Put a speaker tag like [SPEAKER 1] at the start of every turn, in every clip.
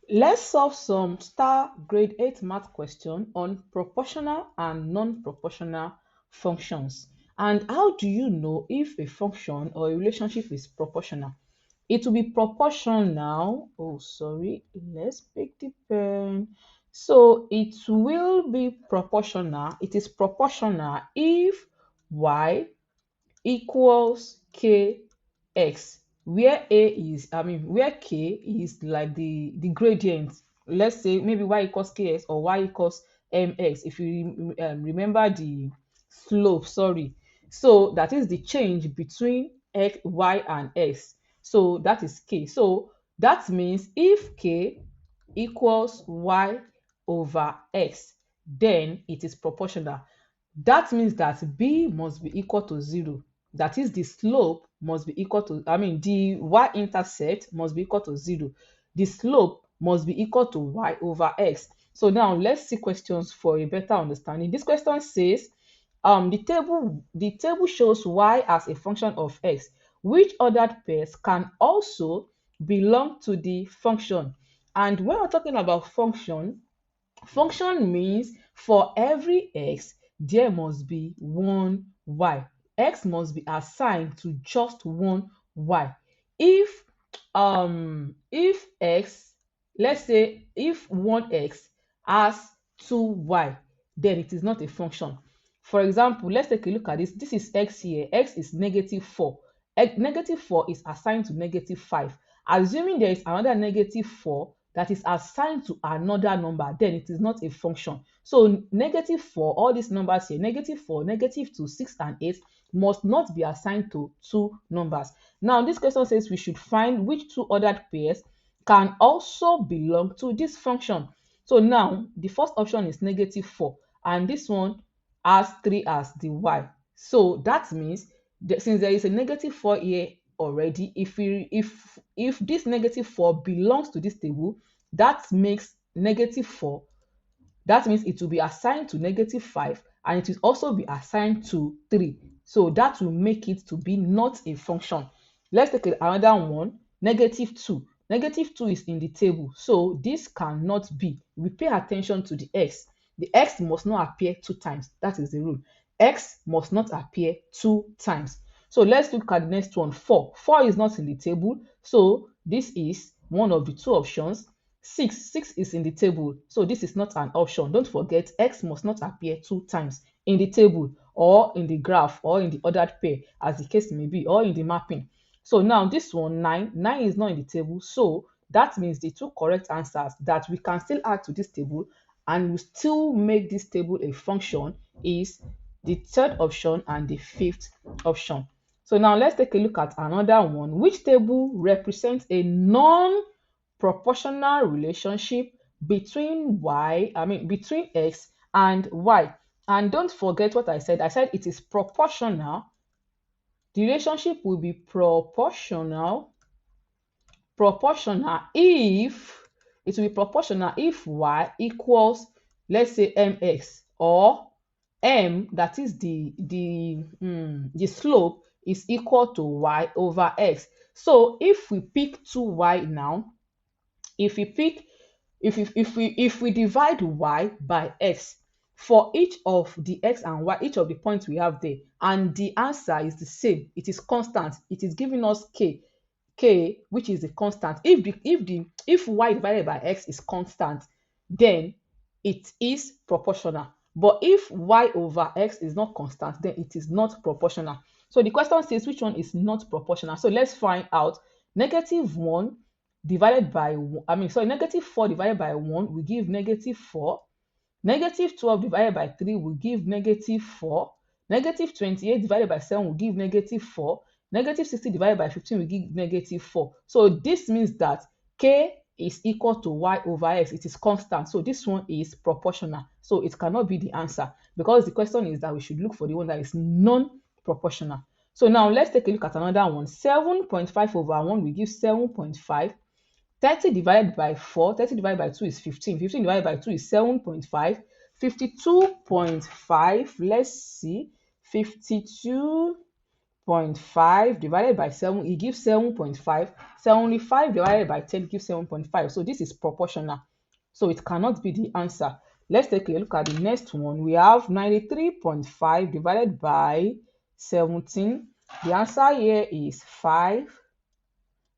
[SPEAKER 1] Let's solve some star grade 8 math question on proportional and non-proportional functions. And how do you know if a function or a relationship is proportional? It will be proportional. Oh, sorry. Let's pick the pen. So it will be proportional. It is proportional if y equals kx, where a is, where k is like the gradient. Let's say maybe y equals kx or y equals mx, if you remember the slope, sorry. So that is the change between x, y and x. So that is k. So that means if k equals y over x, then it is proportional. That means that b must be equal to 0. That is, the slope must be equal to, the y-intercept must be equal to 0. The slope must be equal to y over x. So now let's see questions for a better understanding. This question says, the table shows y as a function of x. Which ordered pairs can also belong to the function? And when we're talking about function means for every x, there must be one y. X must be assigned to just one y. If x, let's say if one x has two y, then it is not a function. For example, let's take a look at this. This is x here. X is -4. -4 is assigned to -5. Assuming there is another -4 that is assigned to another number, then it is not a function. So -4, all these numbers here, -4, -2, 6, and 8 must not be assigned to two numbers. Now, this question says we should find which two ordered pairs can also belong to this function. So now, the first option is -4, and this one has 3 as the y. So that means that since there is a -4 here already, if this -4 belongs to this table, that makes -4, that means it will be assigned to -5, and it will also be assigned to 3. So that will make it to be not a function. Let's take another one, -2. -2 is in the table, so this cannot be. We pay attention to the x. The x must not appear two times. That is the rule. X must not appear two times. So let's look at the next one, 4. 4 is not in the table, so this is one of the two options. 6 is in the table, so this is not an option. Don't forget, x must not appear two times in the table or in the graph or in the ordered pair, as the case may be, or in the mapping. So now this one, 9 is not in the table, so that means the two correct answers that we can still add to this table and we still make this table a function is the third option and the fifth option. So now let's take a look at another one. Which table represents a non-proportional relationship between between x and y? And don't forget what I said. I said it is proportional. The relationship will be proportional if it will be proportional if y equals, let's say, mx, or m, that is the slope, is equal to y over x. So if we pick 2y now, if we pick if we divide y by x for each of the x and y, each of the points we have there, and the answer is the same, it is constant, it is giving us k, which is the constant. If y divided by x is constant, then it is proportional. But if y over x is not constant, then it is not proportional. So the question says which one is not proportional. So let's find out. -1 divided by -4 divided by 1 will give -4. -12 divided by 3 will give -4. -28 divided by 7 will give -4. -60 divided by 15 will give -4. So this means that k is equal to y over x. It is constant. So this one is proportional. So it cannot be the answer, because the question is that we should look for the one that is non-proportional. So now let's take a look at another one. 7.5 over 1 will give 7.5. 30 divided by 4, 30 divided by 2 is 15. 15 divided by 2 is 7.5. 52.5, let's see, 52 0.5 divided by 7, it gives 7.5. 75 divided by 10 gives 7.5. So this is proportional. So it cannot be the answer. Let's take a look at the next one. We have 93.5 divided by 17. The answer here is 5.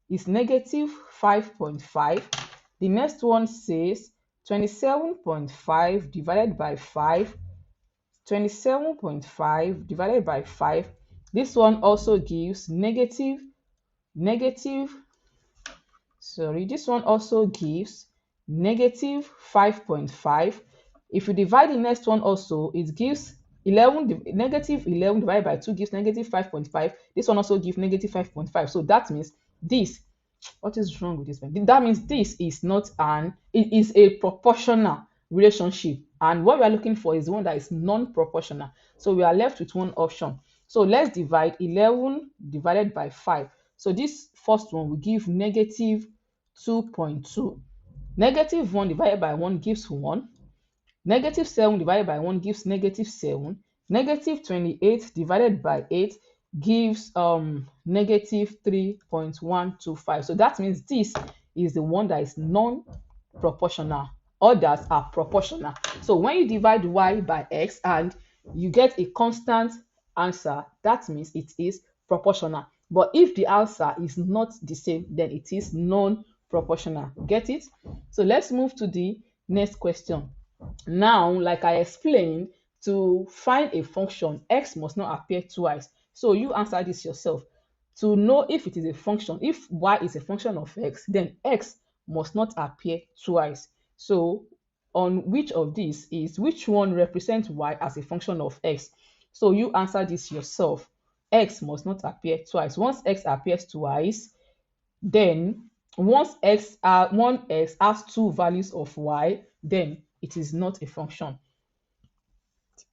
[SPEAKER 1] It's negative 5.5. The next one says 27.5 divided by 5. 27.5 divided by 5. This one also gives this one also gives negative 5.5. If you divide the next one also, it gives negative 11 divided by 2 gives negative 5.5. This one also gives negative 5.5. So that means this, what is wrong with this one? That means this is not it is a proportional relationship, and what we are looking for is one that is non-proportional. So we are left with one option. So let's divide 11 divided by 5. So this first one will give negative 2.2. Negative 1 divided by 1 gives 1. Negative 7 divided by 1 gives negative 7. Negative 28 divided by 8 gives negative 3.125. So that means this is the one that is non-proportional. Others are proportional. So when you divide y by x and you get a constant answer, that means it is proportional. But if the answer is not the same, then it is non-proportional. Get it? So let's move to the next question. Now, like I explained, to find a function, x must not appear twice. So you answer this yourself. To know if it is a function, if y is a function of x, then x must not appear twice. So on which of these is which one represents y as a function of x? So you answer this yourself. X must not appear twice. Once x appears twice, then once one x has two values of y, then it is not a function.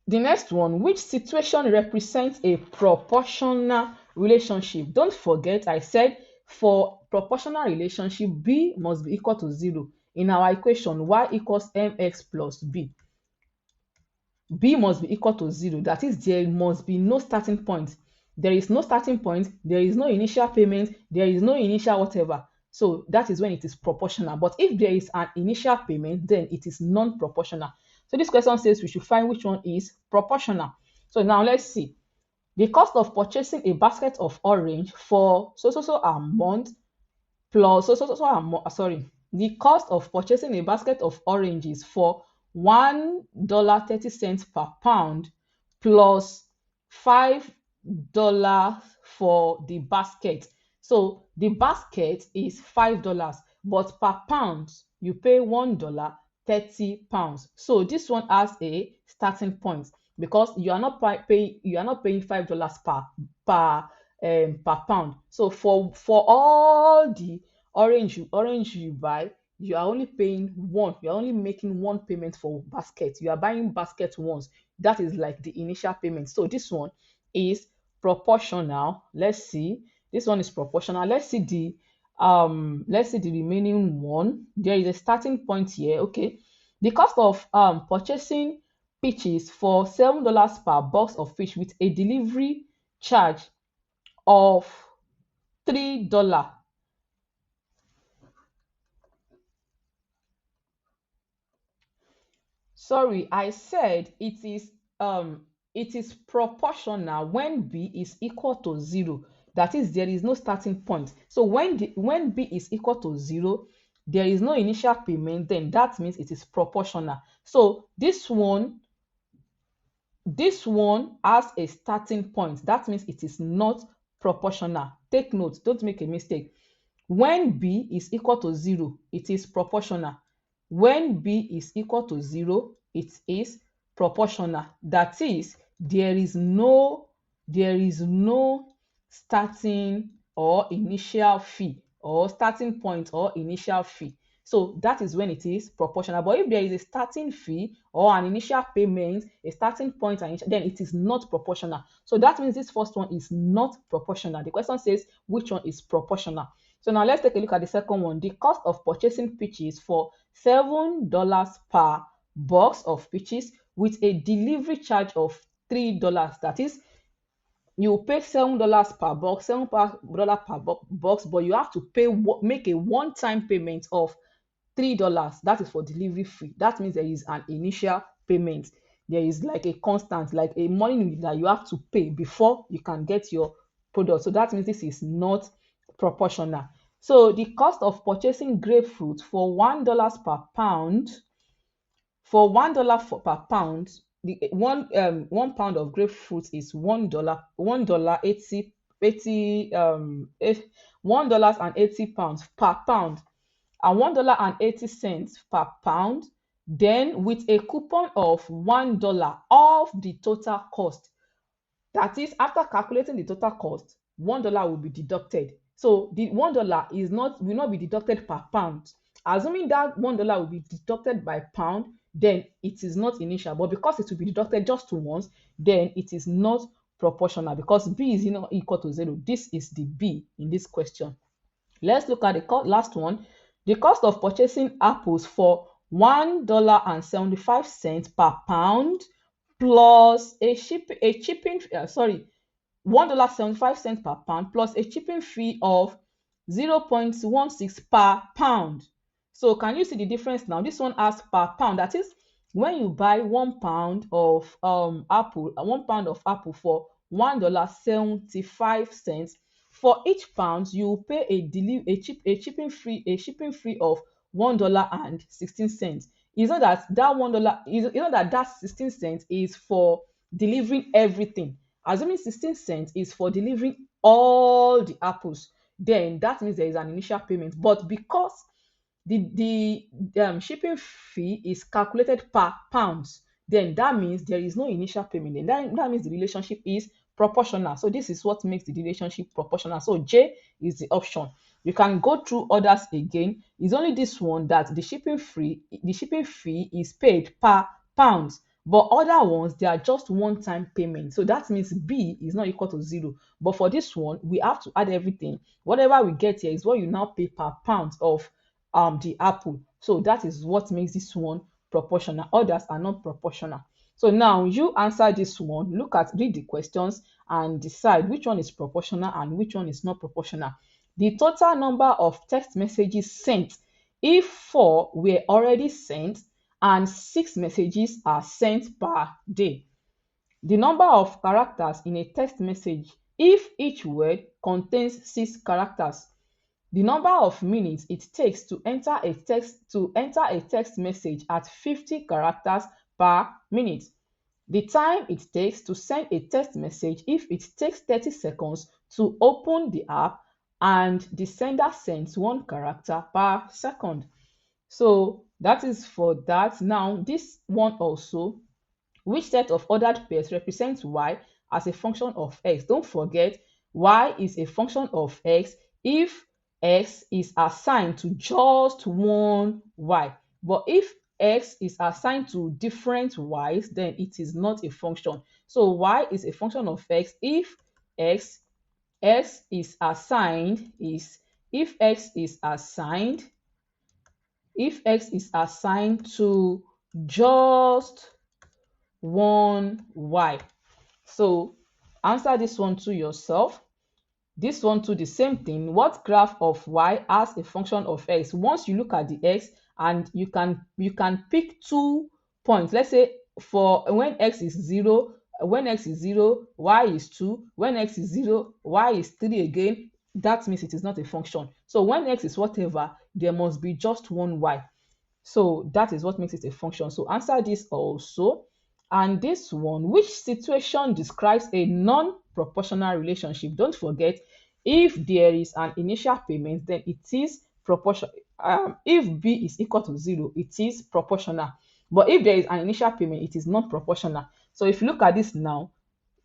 [SPEAKER 1] The next one, which situation represents a proportional relationship? Don't forget, I said for proportional relationship, b must be equal to 0. In our equation, y equals mx plus b. B must be equal to 0. That is, there must be no starting point. There is no starting point, there is no initial payment, there is no initial whatever. So that is when it is proportional. But if there is an initial payment, then it is non-proportional. So this question says we should find which one is proportional. So now let's see. The cost of purchasing a basket of orange for so a month plus the cost of purchasing a basket of oranges for $1.30 per pound plus $5 for the basket. So the basket is $5, but per pound you pay £1.30. So this one has a starting point because you are not paying $5 per pound. So for all the orange you buy, you are only paying one. You are only making one payment for basket. You are buying basket once. That is like the initial payment. So this one is proportional. Let's see. This one is proportional. Let's see the remaining one. There is a starting point here. Okay. The cost of purchasing peaches for $7 per box of fish with a delivery charge of $3. Sorry, I said it is proportional when b is equal to 0. That is, there is no starting point. So when b is equal to 0, there is no initial payment, then that means it is proportional. So this one has a starting point. That means it is not proportional. Take note, don't make a mistake. When b is equal to 0, it is proportional. When b is equal to 0, it is proportional. That is, there is no starting or initial fee, or starting point or initial fee. So that is when it is proportional. But if there is a starting fee or an initial payment, a starting point, then it is not proportional. So that means this first one is not proportional. The question says which one is proportional. So now let's take a look at the second one. The cost of purchasing peaches for $7 per box of peaches with a delivery charge of $3. That is, you pay $7 per box, $7 per box, but you have to make a one-time payment of $3. That is for delivery fee. That means there is an initial payment. There is like a constant, like a money that you have to pay before you can get your product. So that means this is not proportional. So the cost of purchasing grapefruit for $1 per pound, for $1 per pound, the 1 pound of grapefruit is $1, 80 $1.80 per pound, and $1.80 per pound. Then with a coupon of $1 off the total cost, that is, after calculating the total cost, $1 will be deducted. So the $1 will not be deducted per pound. Assuming that $1 will be deducted by pound, then it is not initial. But because it will be deducted just once, then it is not proportional, because B is not equal to 0. This is the B in this question. Let's look at the last one. The cost of purchasing apples for $1.75 per pound plus $1.75 per pound plus a shipping fee of 0.16 per pound. So can you see the difference now? This one has per pound. That is, when you buy 1 pound of apple, for $1.75, for each pound you pay a shipping fee of $1.16. It's not that $1 is not that 16 cents is for delivering everything. Assuming 16 cents is for delivering all the apples, then that means there is an initial payment. But because the shipping fee is calculated per pounds, then that means there is no initial payment. And that means the relationship is proportional. So this is what makes the relationship proportional. So J is the option. You can go through others again. It's only this one that the shipping fee is paid per pounds. But other ones, they are just one-time payment. So that means B is not equal to 0. But for this one, we have to add everything. Whatever we get here is what you now pay per pound of the apple. So that is what makes this one proportional. Others are not proportional. So now you answer this one. Read the questions and decide which one is proportional and which one is not proportional. The total number of text messages sent if 4 were already sent and 6 messages are sent per day. The number of characters in a text message if each word contains 6 characters. The number of minutes it takes to enter a text message at 50 characters per minute. The time it takes to send a text message if it takes 30 seconds to open the app and the sender sends 1 character per second. So that is for that. Now this one also, which set of ordered pairs represents y as a function of x? Don't forget, y is a function of x if x is assigned to just one y. But if x is assigned to different y's, then it is not a function. So y is a function of x if x is assigned to just one y. So answer this one to yourself. This one too, the same thing. What graph of y as a function of x? Once you look at the x, and you can pick 2 points. Let's say for when x is 0, y is 2. When x is 0, y is 3 again. That means it is not a function. So when x is whatever, there must be just one y. So that is what makes it a function. So answer this also. And this one, which situation describes a non-proportional relationship? Don't forget, if there is an initial payment, then it is proportional. If B is equal to 0, it is proportional. But if there is an initial payment, it is not proportional. So if you look at this now,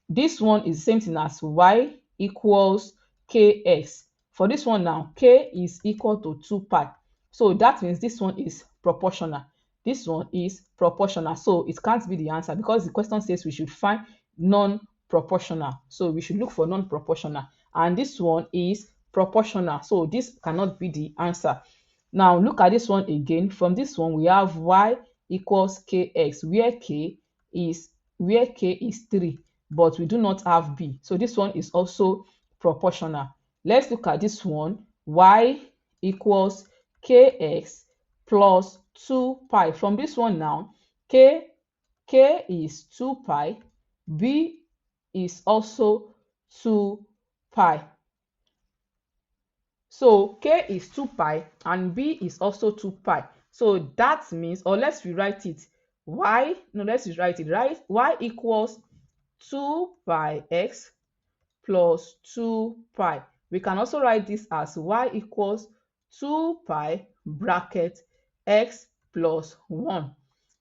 [SPEAKER 1] this one is the same thing as y equals kx. For this one now, k is equal to 2 pi. So that means this one is proportional. This one is proportional. So it can't be the answer because the question says we should find non-proportional. So we should look for non-proportional. And this one is proportional. So this cannot be the answer. Now look at this one again. From this one, we have y equals kx, where k is 3. but we do not have b. So this one is also proportional. Let's look at this one. Y equals kx plus 2 pi. From this one now, k is 2 pi, b is also 2 pi. So k is 2 pi and b is also 2 pi. So that means, or let's rewrite it, y equals 2 pi x plus 2 pi. We can also write this as y equals 2 pi bracket x plus 1.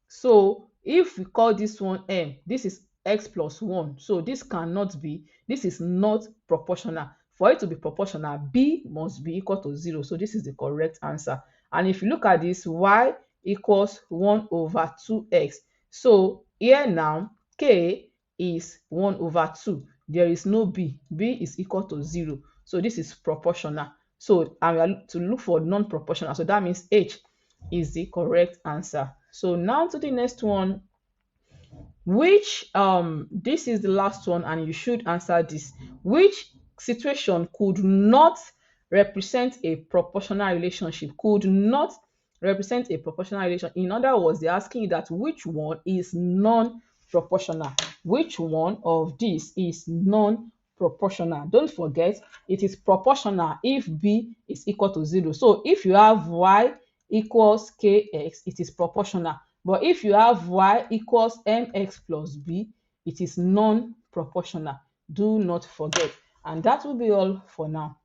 [SPEAKER 1] So if we call this one m, this is x plus 1. So this cannot be, this is not proportional. For it to be proportional, b must be equal to 0. So this is the correct answer. And if you look at this, y equals 1 over 2x. So here now, k is 1 over 2. There is no b. B is equal to 0. So this is proportional. So we are to look for non-proportional. So that means h is the correct answer. So now to the next one, which this is the last one and you should answer this. Which situation could not represent a proportional relationship? Could not represent a proportional relation. In other words, they're asking you that which one is non-proportional. Which one of these is non-proportional? Don't forget, it is proportional if b is equal to 0. So if you have y equals kx, it is proportional. But if you have y equals mx plus b, it is non-proportional. Do not forget. And that will be all for now.